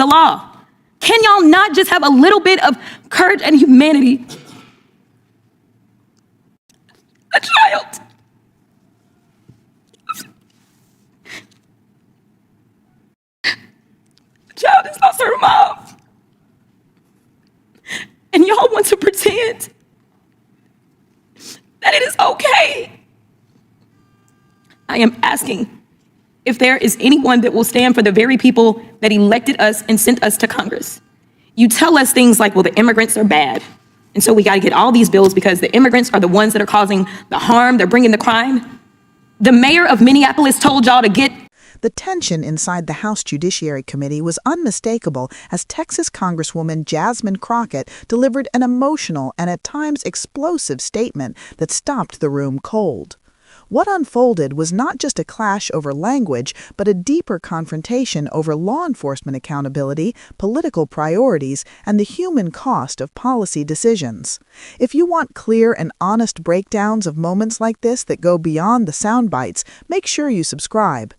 the law. Can y'all not just have a little bit of courage and humanity? A child. A child is lost her mom. And y'all want to pretend that it is okay. I am asking if there is anyone that will stand for the very people that elected us and sent us to Congress. You tell us things like, well, the immigrants are bad, and so we got to get all these bills because the immigrants are the ones that are causing the harm, they're bringing the crime. The mayor of Minneapolis told y'all to get. The tension inside the House Judiciary Committee was unmistakable as Texas Congresswoman Jasmine Crockett delivered an emotional and at times explosive statement that stopped the room cold. What unfolded was not just a clash over language, but a deeper confrontation over law enforcement accountability, political priorities, and the human cost of policy decisions. If you want clear and honest breakdowns of moments like this that go beyond the sound bites, make sure you subscribe.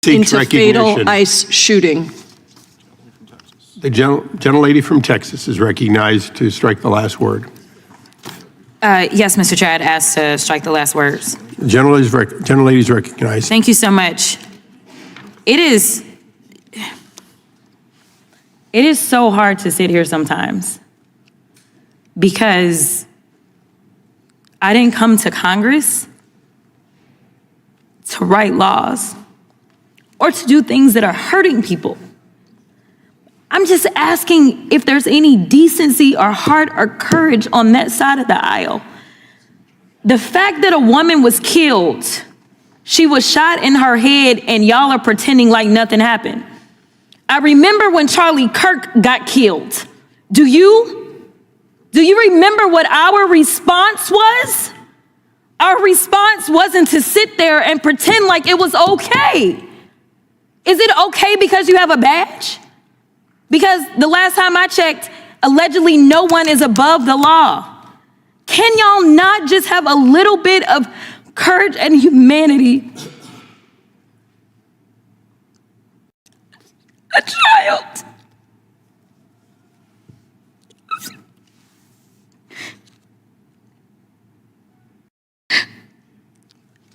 Seeks into fatal recognition. ICE shooting. The gentlelady from Texas is recognized to strike the last word. Yes, Mr. Chair, I'd ask to strike the last words. The gentlelady is recognized. Thank you so much. It is so hard to sit here sometimes because I didn't come to Congress to write laws or to do things that are hurting people. I'm just asking if there's any decency or heart or courage on that side of the aisle. The fact that a woman was killed, she was shot in her head, and y'all are pretending like nothing happened. I remember when Charlie Kirk got killed. Do you remember what our response was? Our response wasn't to sit there and pretend like it was okay. Is it okay because you have a badge? Because the last time I checked, allegedly no one is above the law. Can y'all not just have a little bit of courage and humanity? A child.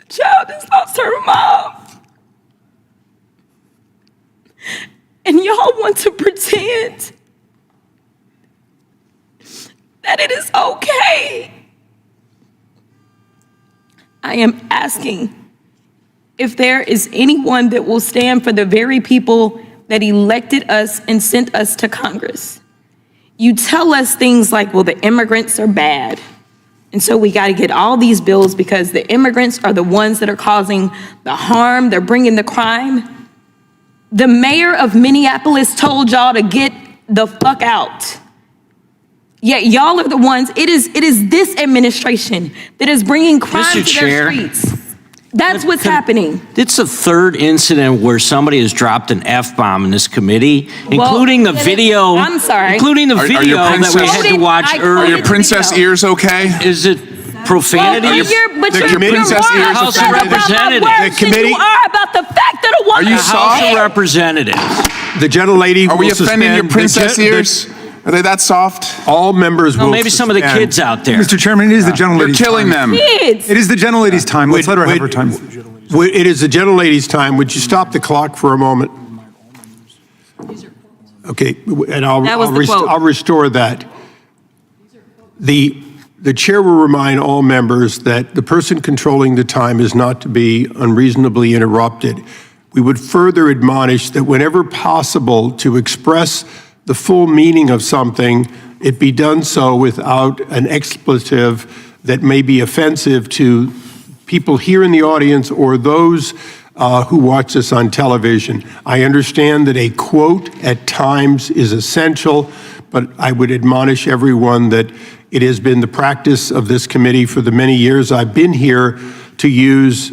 A child has lost her mom. And y'all want to pretend that it is okay. I am asking if there is anyone that will stand for the very people that elected us and sent us to Congress. You tell us things like, well, the immigrants are bad, and so we got to get all these bills because the immigrants are the ones that are causing the harm, they're bringing the crime. The mayor of Minneapolis told y'all to get the fuck out. Yet y'all are the ones, it is this administration that is bringing crime to their streets. That's what's happening. It's the third incident where somebody has dropped an F-bomb in this committee, including the video. I'm sorry. Including the video that we had to watch earlier. Are your princess ears okay? Is it profanity? The committee's House of Representatives. The committee. You are about the fact that a woman. Are you The House of Representatives. The gentlelady Are we will offending your suspend princess ears? Are they that soft? all members will Well, maybe some of the suspend. kids out there. Mr. Chairman, it is the You're gentlelady's killing time. them. Kids. It is the gentlelady's time. Let's let her have her Wait, time. It is the gentlelady's time. Would you stop the clock for a moment? Okay, and That was the quote. I'll restore that. The chair will remind all members that the person controlling the time is not to be unreasonably interrupted. We would further admonish that whenever possible to express the full meaning of something, it be done so without an expletive that may be offensive to people here in the audience or those who watch this on television. I understand that a quote at times is essential, but I would admonish everyone that it has been the practice of this committee for the many years I've been here to use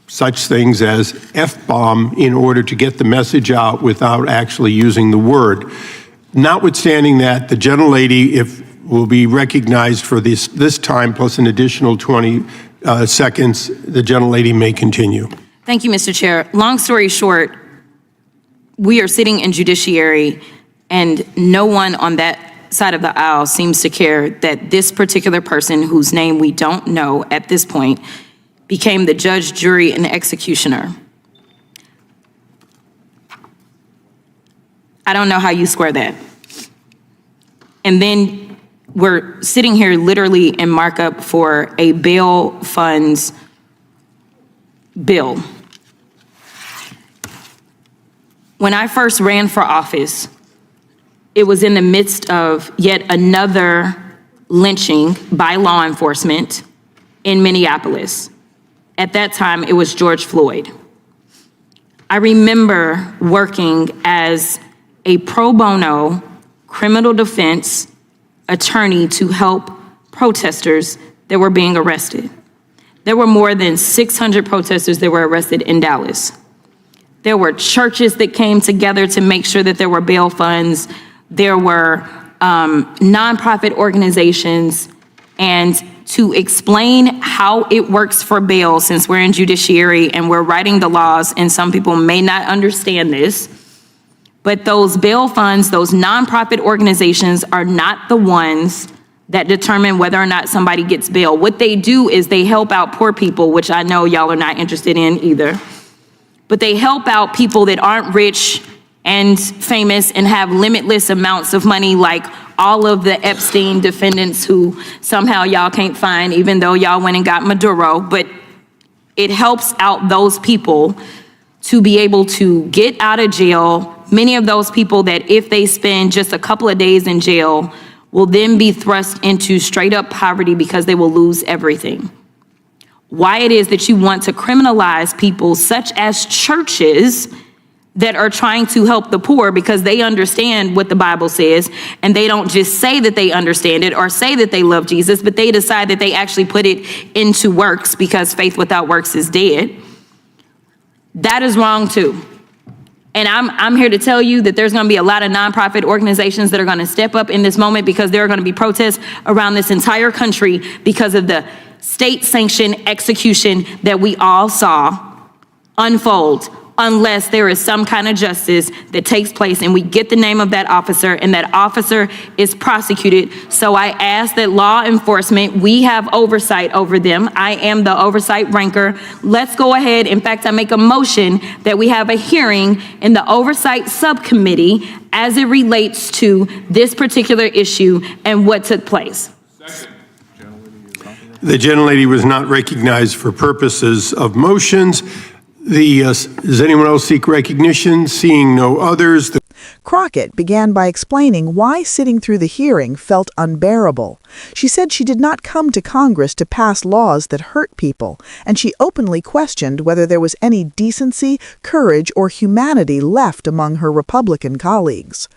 such things as F-bomb in order to get the message out without actually using the word. Notwithstanding that, the gentlelady will be recognized for this time plus an additional 20 seconds. The gentlelady may continue. Thank you, Mr. Chair. Long story short, we are sitting in judiciary and no one on that side of the aisle seems to care that this particular person, whose name we don't know at this point, became the judge, jury, and executioner. I don't know how you square that. And then we're sitting here literally in markup for a bail funds bill. When I first ran for office, it was in the midst of yet another lynching by law enforcement in Minneapolis. At that time, it was George Floyd. I remember working as a pro bono criminal defense attorney to help protesters that were being arrested. There were more than 600 protesters that were arrested in Dallas. There were churches that came together to make sure that there were bail funds. There were nonprofit organizations. and to explain how it works for bail, since we're in judiciary and we're writing the laws, and some people may not understand this, but those bail funds, those nonprofit organizations are not the ones that determine whether or not somebody gets bail. What they do is they help out poor people, which I know y'all are not interested in either, but they help out people that aren't rich and famous and have limitless amounts of money, like all of the Epstein defendants who somehow y'all can't find, even though y'all went and got Maduro. But it helps out those people to be able to get out of jail. Many of those people that if they spend just a couple of days in jail will then be thrust into straight up poverty because they will lose everything. Why it is that you want to criminalize people such as churches that are trying to help the poor because they understand what the Bible says, and they don't just say that they understand it or say that they love Jesus, but they decide that they actually put it into works because faith without works is dead. That is wrong too. And I'm here to tell you that there's gonna be a lot of nonprofit organizations that are gonna step up in this moment, because there are gonna be protests around this entire country because of the state-sanctioned execution that we all saw unfold, unless there is some kind of justice that takes place and we get the name of that officer and that officer is prosecuted. So I ask that law enforcement, we have oversight over them. I am the oversight ranker. Let's go ahead. In fact, I make a motion that we have a hearing in the oversight subcommittee as it relates to this particular issue and what took place. The gentlelady was not recognized for purposes of motions. Does anyone else seek recognition? Seeing no others. Crockett began by explaining why sitting through the hearing felt unbearable. She said she did not come to Congress to pass laws that hurt people, and she openly questioned whether there was any decency, courage, or humanity left among her Republican colleagues.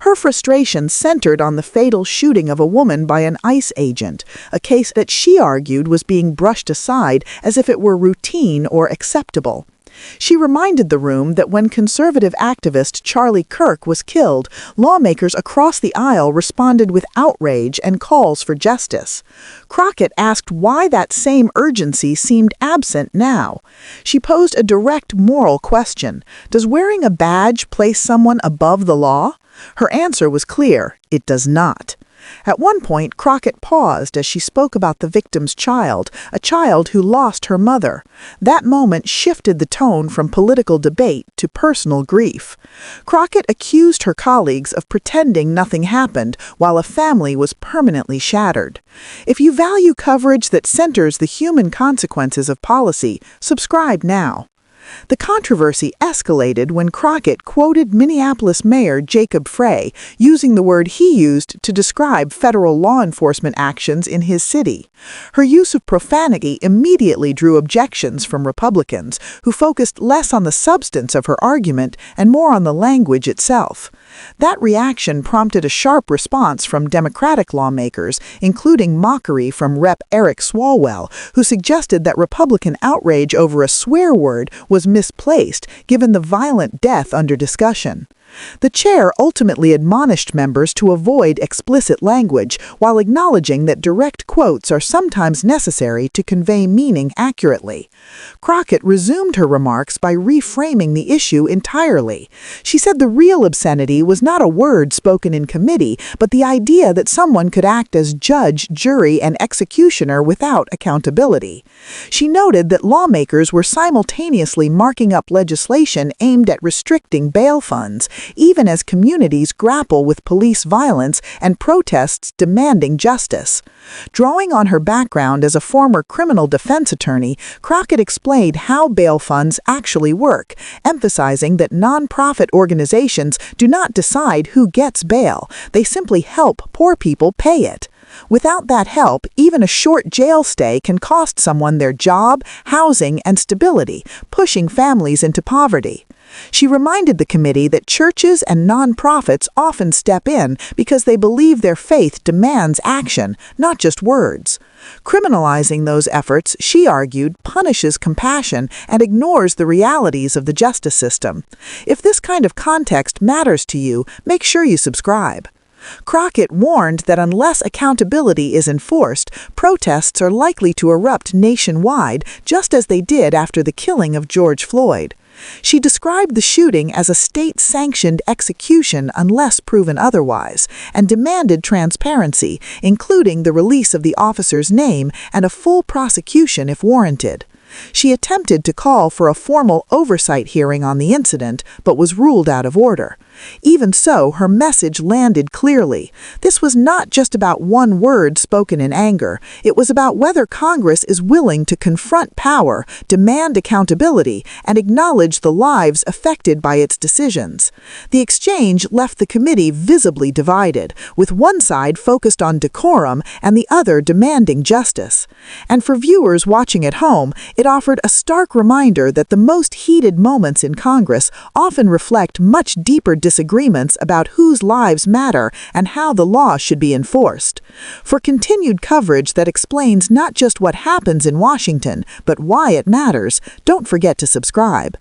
Her frustration centered on the fatal shooting of a woman by an ICE agent, a case that she argued was being brushed aside as if it were routine or acceptable. She reminded the room that when conservative activist Charlie Kirk was killed, lawmakers across the aisle responded with outrage and calls for justice. Crockett asked why that same urgency seemed absent now. She posed a direct moral question: does wearing a badge place someone above the law? Her answer was clear: it does not. At one point, Crockett paused as she spoke about the victim's child, a child who lost her mother. That moment shifted the tone from political debate to personal grief. Crockett accused her colleagues of pretending nothing happened while a family was permanently shattered. If you value coverage that centers the human consequences of policy, subscribe now. The controversy escalated when Crockett quoted Minneapolis Mayor Jacob Frey, using the word he used to describe federal law enforcement actions in his city. Her use of profanity immediately drew objections from Republicans, who focused less on the substance of her argument and more on the language itself. That reaction prompted a sharp response from Democratic lawmakers, including mockery from Rep. Eric Swalwell, who suggested that Republican outrage over a swear word was misplaced, given the violent death under discussion. The chair ultimately admonished members to avoid explicit language, while acknowledging that direct quotes are sometimes necessary to convey meaning accurately. Crockett resumed her remarks by reframing the issue entirely. She said the real obscenity was not a word spoken in committee, but the idea that someone could act as judge, jury, and executioner without accountability. She noted that lawmakers were simultaneously marking up legislation aimed at restricting bail funds, even as communities grapple with police violence and protests demanding justice. Drawing on her background as a former criminal defense attorney, Crockett explained how bail funds actually work, emphasizing that nonprofit organizations do not decide who gets bail. They simply help poor people pay it. Without that help, even a short jail stay can cost someone their job, housing, and stability, pushing families into poverty. She reminded the committee that churches and nonprofits often step in because they believe their faith demands action, not just words. Criminalizing those efforts, she argued, punishes compassion and ignores the realities of the justice system. If this kind of context matters to you, make sure you subscribe. Crockett warned that unless accountability is enforced, protests are likely to erupt nationwide, just as they did after the killing of George Floyd. She described the shooting as a state-sanctioned execution unless proven otherwise, and demanded transparency, including the release of the officer's name and a full prosecution if warranted. She attempted to call for a formal oversight hearing on the incident, but was ruled out of order. Even so, her message landed clearly. This was not just about one word spoken in anger. It was about whether Congress is willing to confront power, demand accountability, and acknowledge the lives affected by its decisions. The exchange left the committee visibly divided, with one side focused on decorum and the other demanding justice. And for viewers watching at home, it offered a stark reminder that the most heated moments in Congress often reflect much deeper disagreements about whose lives matter and how the law should be enforced. For continued coverage that explains not just what happens in Washington, but why it matters, don't forget to subscribe.